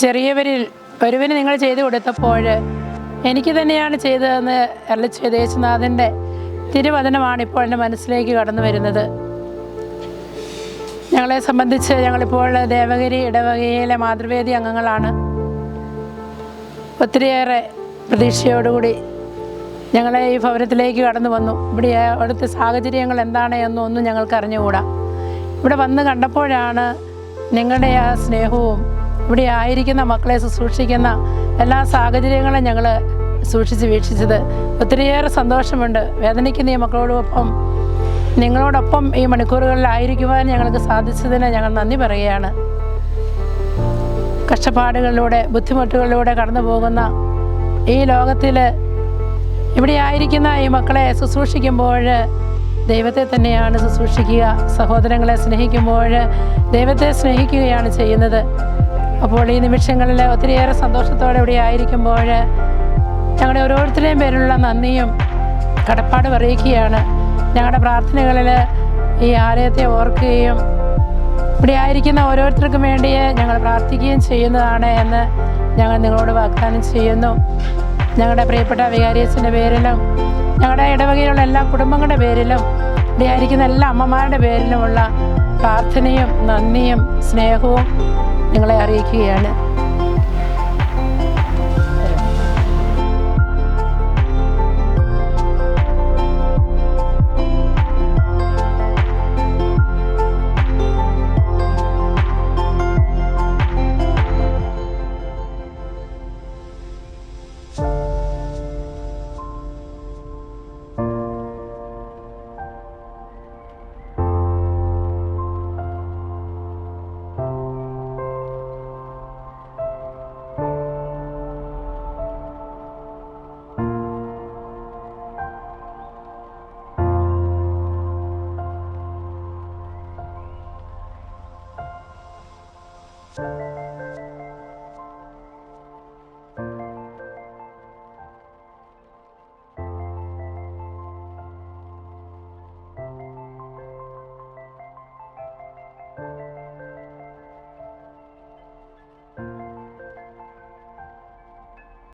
ചെറിയവരിൽ ഒരുവന് നിങ്ങൾ ചെയ്തു കൊടുത്തപ്പോൾ എനിക്ക് തന്നെയാണ് ചെയ്തതെന്ന് അരുളിച്ചെയ്ത യേശുനാഥൻ്റെ തിരുവചനമാണ് ഇപ്പോൾ എൻ്റെ മനസ്സിലേക്ക് കടന്നു വരുന്നത്. ഞങ്ങളെ സംബന്ധിച്ച് ഞങ്ങളിപ്പോൾ ദേവഗിരി ഇടവകയിലെ മാതൃവേദി അംഗങ്ങളാണ്. ഒത്തിരിയേറെ പ്രതീക്ഷയോടുകൂടി ഞങ്ങളെ ഈ ഭവനത്തിലേക്ക് കടന്നു വന്നു. ഇവിടെ അവിടുത്തെ സാഹചര്യങ്ങൾ എന്താണ് എന്നൊന്നും ഞങ്ങൾക്ക് അറിഞ്ഞുകൂടാ. ഇവിടെ വന്ന് കണ്ടപ്പോഴാണ് നിങ്ങളുടെ ആ സ്നേഹവും ഇവിടെ ആയിരിക്കുന്ന മക്കളെ ശുശ്രൂഷിക്കുന്ന എല്ലാ സാഹചര്യങ്ങളും ഞങ്ങൾ സൂക്ഷിച്ച് വീക്ഷിച്ചത്. ഒത്തിരിയേറെ സന്തോഷമുണ്ട്. വേദനിക്കുന്ന ഈ മക്കളോടൊപ്പം നിങ്ങളോടൊപ്പം ഈ മണിക്കൂറുകളിലായിരിക്കുവാൻ ഞങ്ങൾക്ക് സാധിച്ചതിന് ഞങ്ങൾ നന്ദി പറയുകയാണ്. കഷ്ടപ്പാടുകളിലൂടെ ബുദ്ധിമുട്ടുകളിലൂടെ കടന്നു പോകുന്ന ഈ ലോകത്തിൽ ഇവിടെ ആയിരിക്കുന്ന ഈ മക്കളെ ശുശ്രൂഷിക്കുമ്പോൾ ദൈവത്തെ തന്നെയാണ് ശുശ്രൂഷിക്കുക. സഹോദരങ്ങളെ സ്നേഹിക്കുമ്പോൾ ദൈവത്തെ സ്നേഹിക്കുകയാണ് ചെയ്യുന്നത്. അപ്പോൾ ഈ നിമിഷങ്ങളിൽ ഒത്തിരിയേറെ സന്തോഷത്തോടെ ഇവിടെ ആയിരിക്കുമ്പോൾ ഞങ്ങളുടെ ഓരോരുത്തരുടെയും പേരിലുള്ള നന്ദിയും കടപ്പാട് അറിയിക്കുകയാണ്. ഞങ്ങളുടെ പ്രാർത്ഥനകളിൽ ഈ ആലയത്തെ ഓർക്കുകയും ഇവിടെ ആയിരിക്കുന്ന ഓരോരുത്തർക്കും വേണ്ടി ഞങ്ങൾ പ്രാർത്ഥിക്കുകയും ചെയ്യുന്നതാണ് എന്ന് ഞങ്ങൾ നിങ്ങളോട് വാഗ്ദാനം ചെയ്യുന്നു. ഞങ്ങളുടെ പ്രിയപ്പെട്ട വികാരിയച്ഛൻ്റെ പേരിലും ഞങ്ങളുടെ ഇടവകയിലുള്ള എല്ലാ കുടുംബങ്ങളുടെ പേരിലും ഇവിടെ ആയിരിക്കുന്ന എല്ലാ അമ്മമാരുടെ പേരിലുമുള്ള പ്രാർത്ഥനയും നന്ദിയും സ്നേഹവും നിങ്ങളെ അറിയിക്കുകയാണ്. you